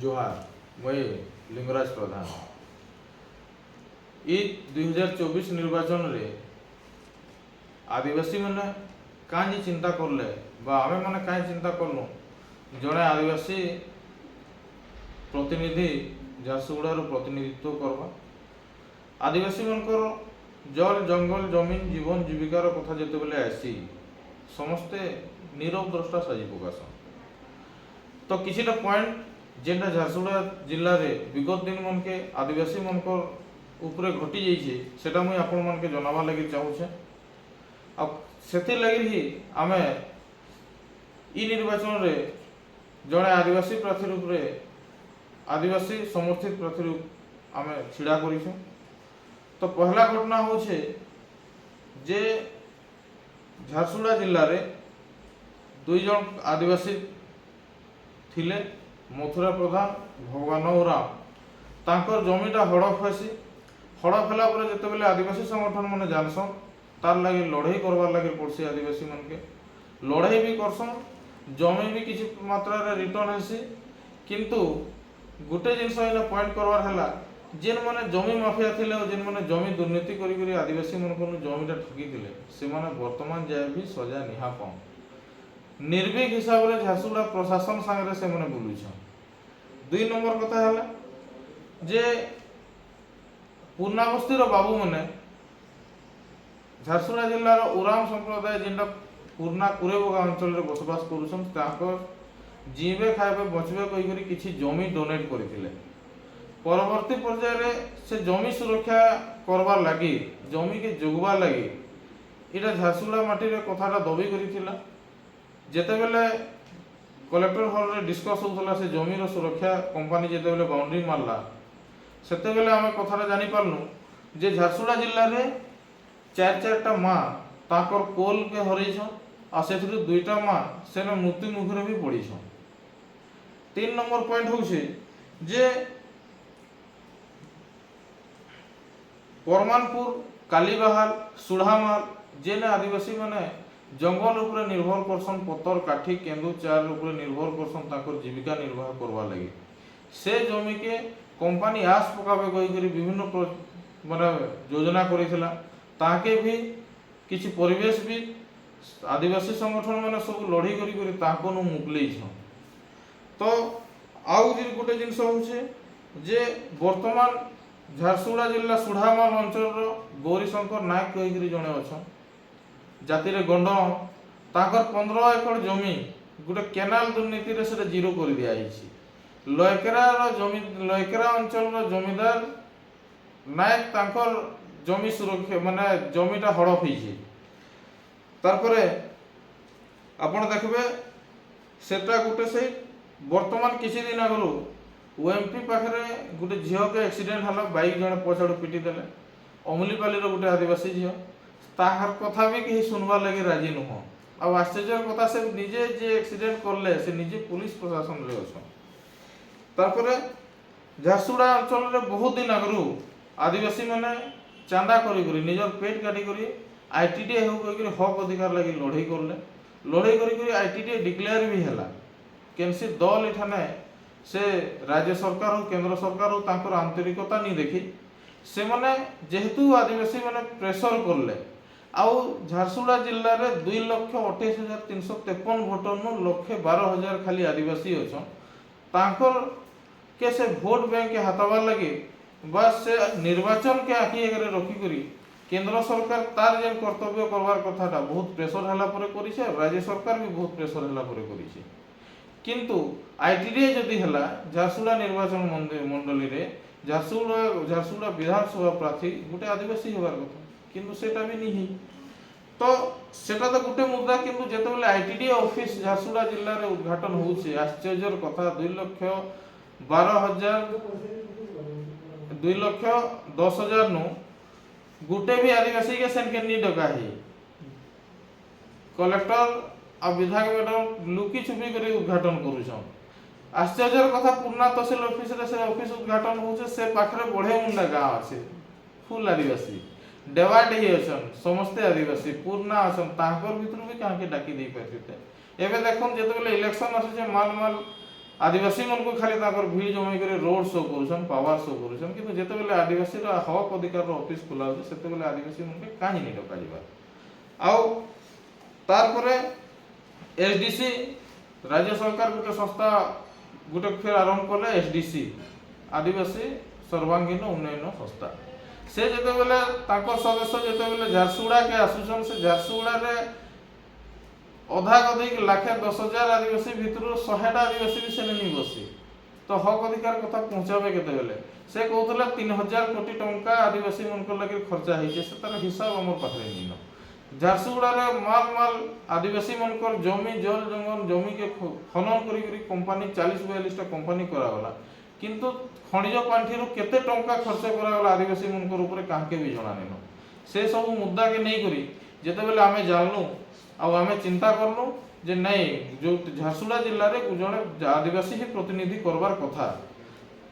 जोहार मुई लिंगराज प्रधान ई 2024 निर्वाचन रे आदिवासी मैंने कहीं चिंता करले आमे मैंने कहीं चिंता करलु जड़े आदिवासी प्रतिनिधि झारसुगुड़ार प्रतिनिधित्व करवा आदिवासी मनकर जल जंगल जमीन जीवन जीविकार कथा जिते बेले आसी समस्ते नीरव द्रष्टा साजी पकासन तो किछिटा पॉइंट जेनटा झारसुगुड़ा जिले में विगत दिन मन के आदिवासी मनकर उपरे घटी जाइए सेटा मुई आपण मन के जनावा लगी चाहूछे से लगी ही आमे ई निर्वाचन रे जड़े आदिवासी प्रार्थी रूप रे आदिवासी समर्थित प्रार्थी रूप आमे छिड़ा करिछु। तो पहला घटना होछे जे झारसुगुड़ा जिले रे दुई जन आदिवासी थिले मथुरा प्रधान भगवान राम तांकर जमीटा हड़प हेसी हड़प होला पर जेते बेले आदिवासी संगठन माने जानसन तार लगे लड़ाई करवार लगे पड़सी आदिवासी मन के लड़ाई भी करसन जमी भी किसी मात्रा रे रिटर्न हेसी किंतु गोटे जिनस एना पॉइंट करवार हला जेन माने जमी माफिया थिले और जेन माने जमी दुर्नीति करी करी आदिवासी मन को जमीटा ठगी थिले से माने वर्तमान जाय भी सजा निहा पाऊँ निर्भीक हिसाब से झारसुगुड़ा प्रशासन सांगे से मैंने बुलुछन। दुई नंबर कथा है जे पूर्णावस्थी बाबू मैंने झारसुगुड़ा जिलार उराम संप्रदाय जेनटा पूर्णा कुरेबगा अंचल बसवास करुछन जीवे खाइबे बचबे कहीकरी किछि जमी डोनेट करथिले परवर्ती पर्याय रे से जमी सुरक्षा करबार लगी जमी के जोगबार लगी इटा झारसुगुड़ा माटी रे कथाटा दबी करिथिला जेते बेले कलेक्टर हॉल रे डिस्कस होतला से जमी रो सुरक्षा कंपनी जेते बेले बाउंड्री मारला सेते बेले आमे कथाटा जानि पारलु जे झारसुगुड़ा जिल्ला रे चार चारटा माँ ताकर कोल के हरैछन आ सेथुरु दुईटा माँ सेना मृत्यु मुखरे भी पड़ीछन। 3 नंबर पॉइंट होउछे जे परमानपुर कालीबाहाल सुढ़ामाल जेने आदिवासी माने जंगल उपरे निर्भर करसन पतर काठी केंदू चार उपरे निर्भर करसन ताकर जीविका निर्वाह करवा लगी से जमी के कंपनी आस पकाबे कहीकरी विभिन्न माने योजना करिथिला ताके भी किछि परिवेश भी आदिवासी संगठन माने सब लड़ी करी करी ताको नु मुकलेइ छ। तो आउ जे गोटे जिनस होउछे जे वर्तमान झारसुगुड़ा जिला सुढ़ामाल अंचल रो गौरीशंकर नायक कहीकरी जणे अछन जाति रे गंड ताकर 15 एकड़ जमी गोटे केनाल दुर्नीति रे से जीरो कर दिया आइछि लयकेरा रो जमी लयकेरा अंचल रो जमीदार नायक ताकर जमी सुरक्षा माने जमीटा हड़प होइछि तारपरे आपण देखबे सेटा गोटे से वर्तमान किछि दिन आगरो ओएमपी पाखरे गोटे झियो के एक्सीडेंट हला बाइक जने पछाडू पिटी देले अमलीपाली रो गोटे आदिवासी झियो ताहार कथा भी कहीं सुनवा लगे राजी नुह आ आश्चर्य कथा से निजे जे एक्सीडेंट करले से निजे पुलिस प्रशासन रे अछन। तारपरे झारसुगुड़ा अंचल रे बहुत दिन आगरू आदिवासी माने चांदा करी करी निजर पेट काटी करी आईटीडी हो करी हक अधिकार लगी लड़ाई करी आईटीडी डिक्लेयर भी हैला केनसी दल इठाने से राज्य सरकार हो केंद्र सरकार हो तांकर आंतरिकता नहीं देखी से माने जेहेतु आदिवासी माने प्रेशर करले आउ झारसुगुड़ा जिल्ला रे 2,28,353 भोटर नु 1,12,000 खाली आदिवासी अछन तांकर के से वोट बैंक के हाथाबार लगे बस से निर्वाचन के आखि एगरे रखी करी केंद्र सरकार तार जे कर्तव्य करवार कथाटा बहुत प्रेशर हला परे करिसे राज्य सरकार भी बहुत प्रेशर हला परे करिसे किंतु आईटीडी जदि हला झारसुगुड़ा निर्वाचन मंडली रे झारसुगुड़ा विधानसभा प्रार्थी गोटे आदिवासी होबार कथा किंतु सेटा भी नहीं तो सेटा तो गोटे मुद्दा किंतु जेते बेले आईटीडी ऑफिस झारसुगुड़ा जिल्ला रे उद्घाटन होउछे आश्चर्यर कथा 2,10,000 नु गोटे भी आदिवासी के सेन के नी डका है कलेक्टर आ विधायक मैडम लुकी छुपी कर उद्घाटन करुछन आश्चर्यर कथा पूर्णा तहसील ऑफिस रे से ऑफिस उद्घाटन होउछे से पाखरे बढ़े मुंडा गाँव আছে फुल आदिवासी डेवाट ही अछन समस्त आदिवासी पूर्णा अछन ताकर भितर भी काहे डाकी दे पाथिते एबे देखन जेते बेले इलेक्शन आसे माल आदिवासी मन को खाली ताकर भीड़ जमाई करे रोड शो करूछन पावर शो करूछन किंतु जेते बेले आदिवासी रा हक अधिकार रो ऑफिस खुला होছে सेते बेले आदिवासी मन के काहे नि डका जिबा आउ तार परे एसडीसी राज्य सरकार गुटे संस्था गुटे फिर आरंभ कले एसडीसी आदिवासी सर्वांगीन उन्नयन संस्था से जेते बेले ताको सदस्य जेते बेले झारसुगुड़ा के आसुछन से झारसुगुड़ा रे अधा कदिक लाखे 10,000 आदिवासी भितर 100टा आदिवासी भी सेने नहीं बसी तो हक अधिकार कथा पहुंचाबे केते बेले से कहतला 3,000 कोटी टंका आदिवासी मन को लगे खर्चा होइছে से तार हिसाब हमर पाखरे नीनो झारसुगुड़ा रे माल माल आदिवासी मन को जमी जल जंगल जमी के खनन करी करी कंपनी 40-42टा कंपनी करावला किंतु खनिज पांठी रो केते टंका खर्च करावला आदिवासी मन को ऊपर काहे भी जणा नेनो से सब मुद्दा के नहीं करी जेते बेले आमे जानलु आ आमे चिंता करलु जे नहीं जो झारसुगुड़ा जिल्ला रे जणे आदिवासी ही प्रतिनिधि करबार कथा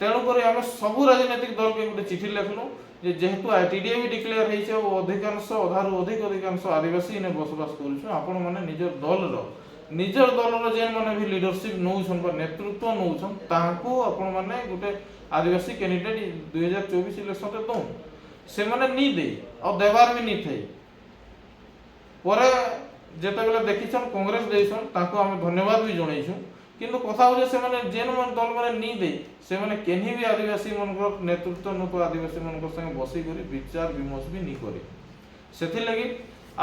तेणु करी आमे सब राजनीतिक दल के गुटे चिठी लिखलु जे जेहेतु आईटीडीए भी डिक्लेयर हेइछे ओ अधिकांश अधारु अधिक अधिकांश आदिवासी ने बसवास करूछु आपण माने निजर दल रो जेन माने भी लीडरशिप नौछन बा नेतृत्व नौछन ताहाको आपण माने गुटे आदिवासी कैंडिडेट 2024 इलेक्शन रे दो से माने नी दे और देवार भी नी थे परे जेते बेले देखिछन कांग्रेस देइछन ताको हम धन्यवाद भी जणैछु किंतु कथा हो जे से माने जेन मन दल माने नी दे से माने केनी भी आदिवासी मन को नेतृत्व न को आदिवासी मन को संग बसी करी विचार विमर्श भी नी करी सेथि लगी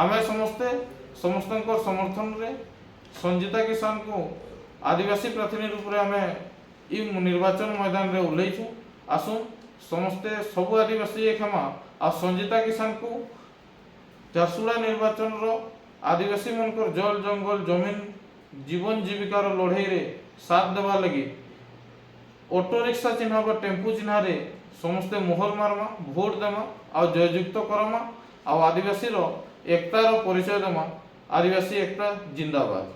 आमे समस्तन समर्थन रे संजीता किसान को आदिवासी प्रतिनिधि रूप रे आमे ई निर्वाचन मैदान रे उल्लेछु आसु समस्ते सब आदिवासी क्षमा आ संजीता किसान को झारसुगुड़ा निर्वाचन रो आदिवासी मन को जल जंगल जमीन जीवन जीविकार लड़ाई रे साथ देवा लगी ऑटो रिक्शा चिन्ह बा टेम्पू चिन्ह रे समस्ते मोहर मारमा भोट देमा आ जययुक्त करमा आ आदिवासी रो एकता रो परिचय देमा आदिवासी एकता जिंदाबाद।